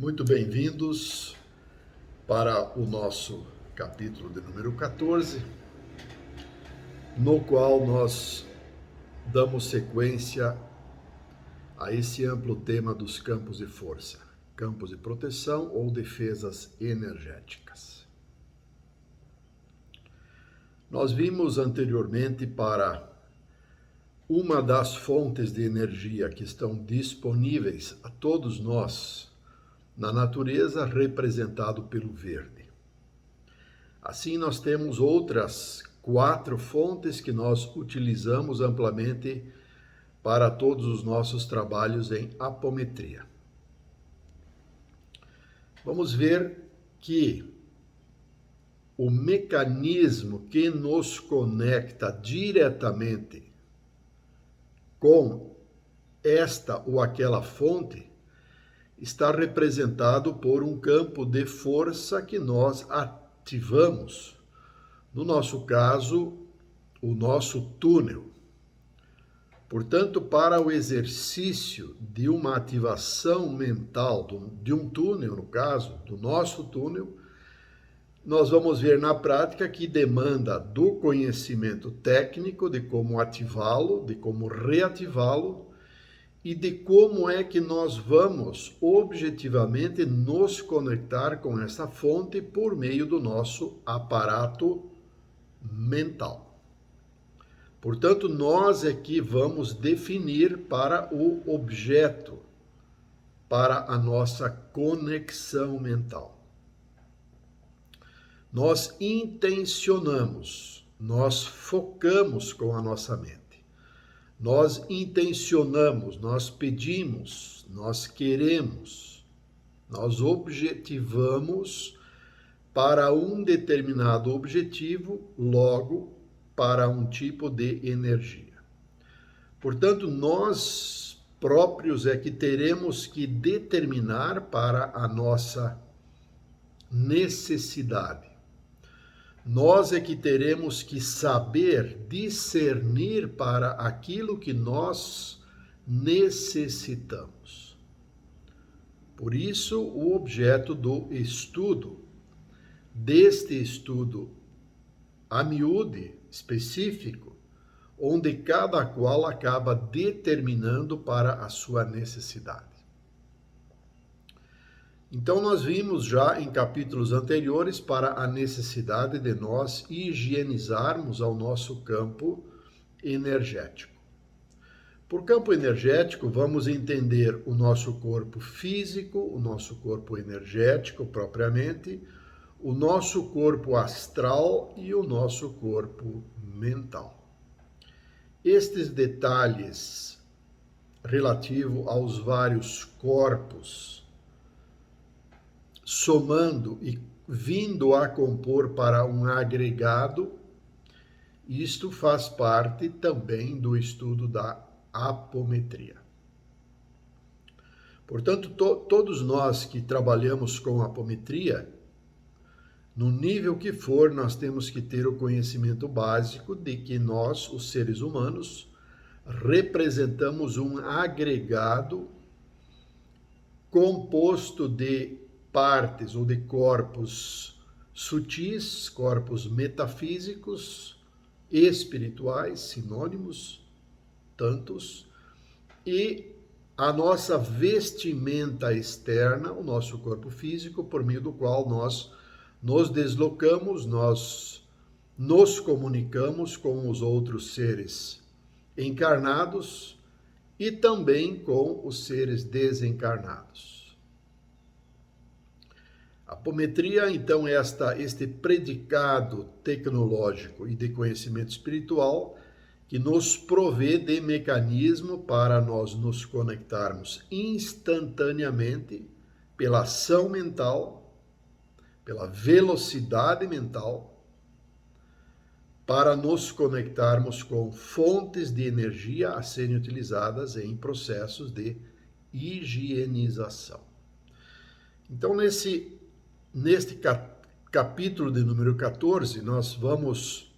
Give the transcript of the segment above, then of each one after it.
Muito bem-vindos para o nosso capítulo de número 14, no qual nós damos sequência a esse amplo tema dos campos de força, campos de proteção ou defesas energéticas. Nós vimos anteriormente para uma das fontes de energia que estão disponíveis a todos nós na natureza, representado pelo verde. Assim, nós temos outras 4 fontes que nós utilizamos amplamente para todos os nossos trabalhos em apometria. Vamos ver que o mecanismo que nos conecta diretamente com esta ou aquela fonte está representado por um campo de força que nós ativamos. No nosso caso, o nosso túnel. Portanto, para o exercício de uma ativação mental, de um túnel, no caso, do nosso túnel, nós vamos ver na prática que demanda do conhecimento técnico de como ativá-lo, de como reativá-lo, e de como é que nós vamos objetivamente nos conectar com essa fonte por meio do nosso aparato mental. Portanto, nós é que vamos definir para o objeto, para a nossa conexão mental. Nós intencionamos, nós focamos com a nossa mente. Nós intencionamos, nós pedimos, nós queremos, nós objetivamos para um determinado objetivo, logo para um tipo de energia. Portanto, nós próprios é que teremos que determinar para a nossa necessidade. Nós é que teremos que saber discernir para aquilo que nós necessitamos. Por isso, o objeto do estudo, deste estudo a miúde, específico, onde cada qual acaba determinando para a sua necessidade. Então, nós vimos já em capítulos anteriores para a necessidade de nós higienizarmos ao nosso campo energético. Por campo energético, vamos entender o nosso corpo físico, o nosso corpo energético propriamente, o nosso corpo astral e o nosso corpo mental. Estes detalhes relativos aos vários corpos, somando e vindo a compor para um agregado, isto faz parte também do estudo da apometria. Portanto, todos nós que trabalhamos com apometria, no nível que for, nós temos que ter o conhecimento básico de que nós, os seres humanos, representamos um agregado composto de partes ou de corpos sutis, corpos metafísicos, espirituais, sinônimos, tantos, e a nossa vestimenta externa, o nosso corpo físico, por meio do qual nós nos deslocamos, nós nos comunicamos com os outros seres encarnados e também com os seres desencarnados. A apometria, então, é este predicado tecnológico e de conhecimento espiritual que nos provê de mecanismo para nós nos conectarmos instantaneamente pela ação mental, pela velocidade mental, para nos conectarmos com fontes de energia a serem utilizadas em processos de higienização. Então, neste capítulo de número 14, nós vamos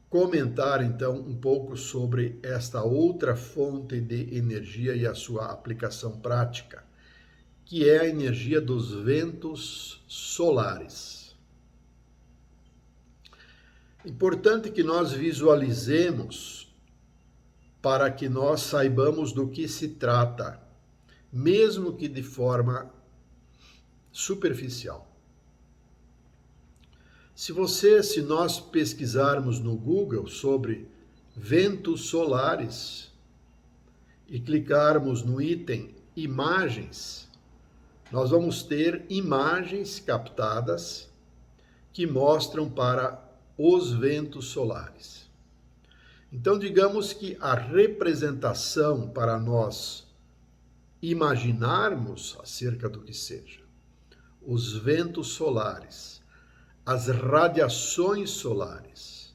comentar então um pouco sobre esta outra fonte de energia e a sua aplicação prática, que é a energia dos ventos solares. Importante que nós visualizemos para que nós saibamos do que se trata, mesmo que de forma superficial. Se nós pesquisarmos no Google sobre ventos solares e clicarmos no item imagens, nós vamos ter imagens captadas que mostram para os ventos solares. Então, digamos que a representação para nós imaginarmos acerca do que seja os ventos solares, as radiações solares,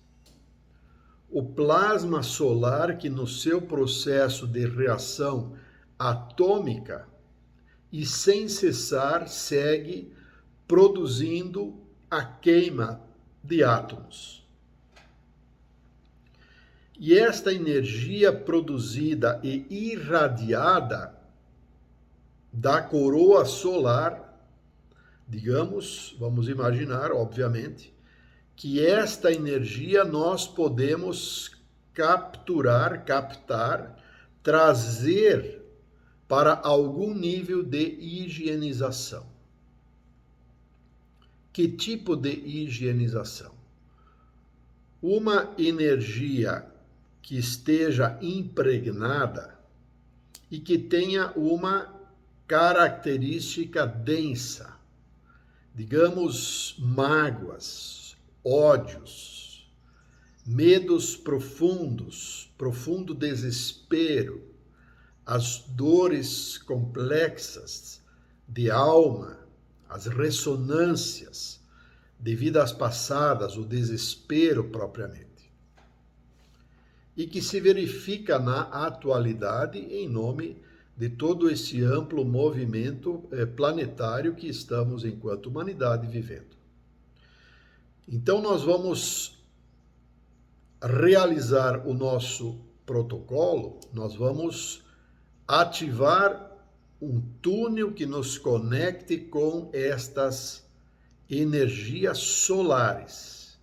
o plasma solar que no seu processo de reação atômica e sem cessar segue produzindo a queima de átomos. E esta energia produzida e irradiada da coroa solar, digamos, vamos imaginar, obviamente, que esta energia nós podemos captar, trazer para algum nível de higienização. Que tipo de higienização? Uma energia que esteja impregnada e que tenha uma característica densa, digamos, mágoas, ódios, medos profundos, profundo desespero, as dores complexas de alma, as ressonâncias de vidas passadas, o desespero propriamente, e que se verifica na atualidade em nome de todo esse amplo movimento planetário que estamos, enquanto humanidade, vivendo. Então, nós vamos realizar o nosso protocolo, nós vamos ativar um túnel que nos conecte com estas energias solares.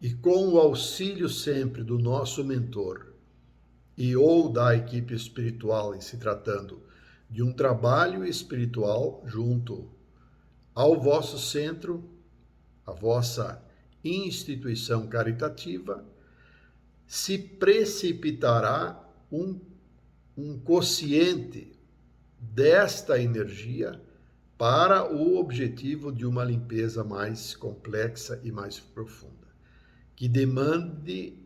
E com o auxílio sempre do nosso mentor e ou da equipe espiritual, em se tratando de um trabalho espiritual junto ao vosso centro, a vossa instituição caritativa, se precipitará um quociente desta energia para o objetivo de uma limpeza mais complexa e mais profunda, que demande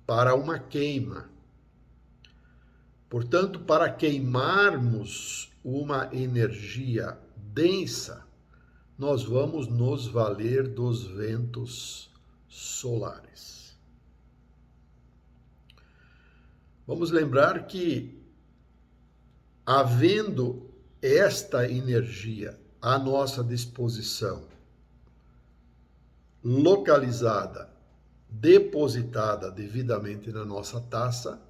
para uma queima. Portanto, para queimarmos uma energia densa, nós vamos nos valer dos ventos solares. Vamos lembrar que, havendo esta energia à nossa disposição, localizada, depositada devidamente na nossa taça,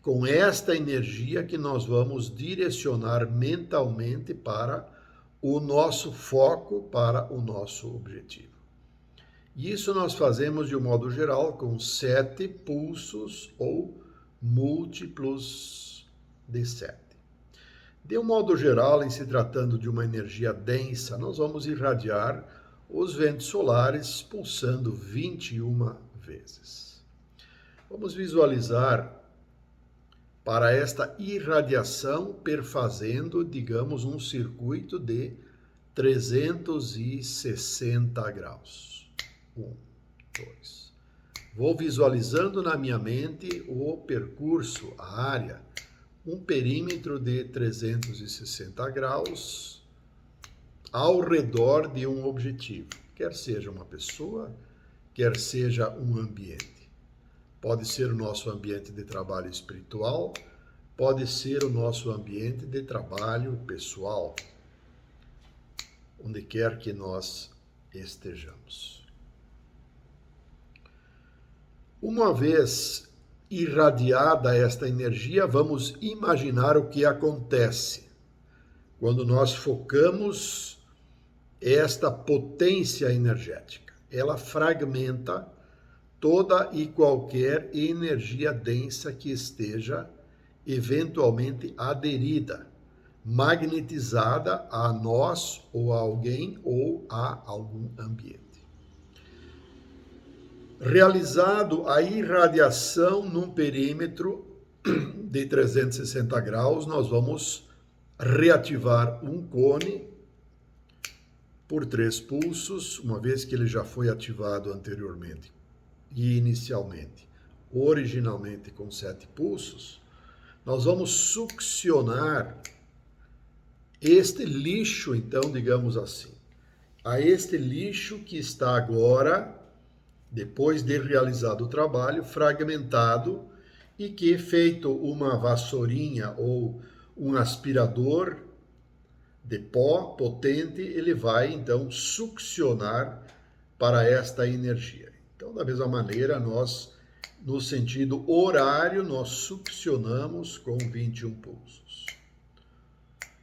com esta energia que nós vamos direcionar mentalmente para o nosso foco, para o nosso objetivo. E isso nós fazemos de um modo geral com 7 pulsos ou múltiplos de 7. De um modo geral, em se tratando de uma energia densa, nós vamos irradiar os ventos solares pulsando 21 vezes. Vamos visualizar para esta irradiação perfazendo, digamos, um circuito de 360 graus. 1, 2. Vou visualizando na minha mente o percurso, a área, um perímetro de 360 graus ao redor de um objetivo, quer seja uma pessoa, quer seja um ambiente. Pode ser o nosso ambiente de trabalho espiritual, pode ser o nosso ambiente de trabalho pessoal, onde quer que nós estejamos. Uma vez irradiada esta energia, vamos imaginar o que acontece quando nós focamos esta potência energética. Ela fragmenta toda e qualquer energia densa que esteja eventualmente aderida, magnetizada a nós ou a alguém ou a algum ambiente. Realizado a irradiação num perímetro de 360 graus, nós vamos reativar um cone por 3 pulsos, uma vez que ele já foi ativado anteriormente e inicialmente, originalmente com 7 pulsos, nós vamos succionar este lixo, então, digamos assim, a este lixo que está agora, depois de realizado o trabalho, fragmentado e que, feito uma vassourinha ou um aspirador de pó potente, ele vai então succionar para esta energia. Então, da mesma maneira, nós, no sentido horário, nós succionamos com 21 pulsos.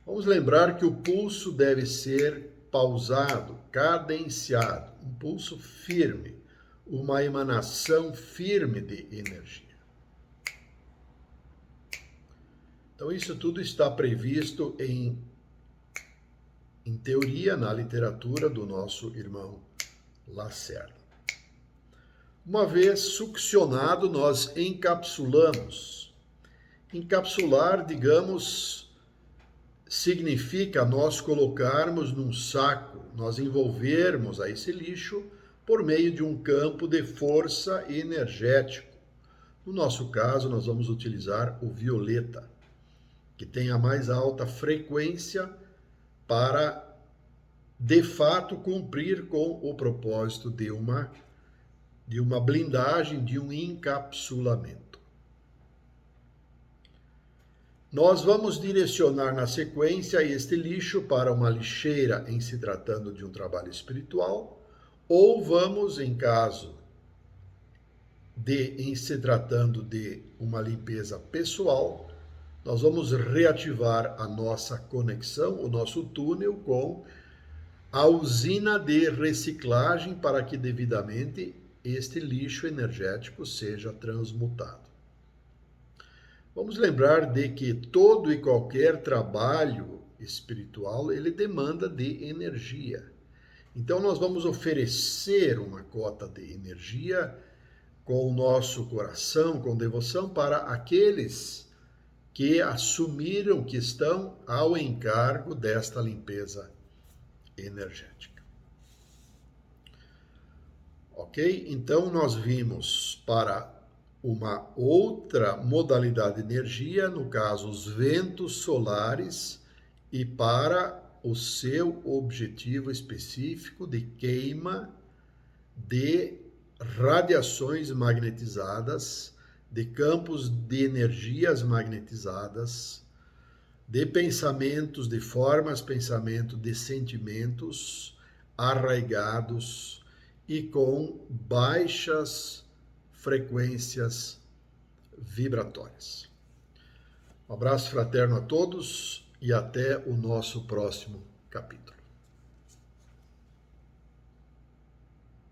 Vamos lembrar que o pulso deve ser pausado, cadenciado, um pulso firme, uma emanação firme de energia. Então, isso tudo está previsto em teoria, na literatura do nosso irmão Lacerda. Uma vez succionado, nós encapsulamos. Encapsular, digamos, significa nós colocarmos num saco, nós envolvermos a esse lixo por meio de um campo de força energético. No nosso caso, nós vamos utilizar o violeta, que tem a mais alta frequência para, de fato, cumprir com o propósito de uma blindagem, de um encapsulamento. Nós vamos direcionar na sequência este lixo para uma lixeira em se tratando de um trabalho espiritual, ou vamos, em se tratando de uma limpeza pessoal, nós vamos reativar a nossa conexão, o nosso túnel com a usina de reciclagem para que devidamente este lixo energético seja transmutado. Vamos lembrar de que todo e qualquer trabalho espiritual, ele demanda de energia. Então nós vamos oferecer uma cota de energia com o nosso coração, com devoção para aqueles que assumiram, que estão ao encargo desta limpeza energética. Ok? Então nós vimos para uma outra modalidade de energia, no caso os ventos solares, e para o seu objetivo específico de queima de radiações magnetizadas, de campos de energias magnetizadas, de pensamentos, de formas, pensamento, de sentimentos arraigados e com baixas frequências vibratórias. Um abraço fraterno a todos e até o nosso próximo capítulo.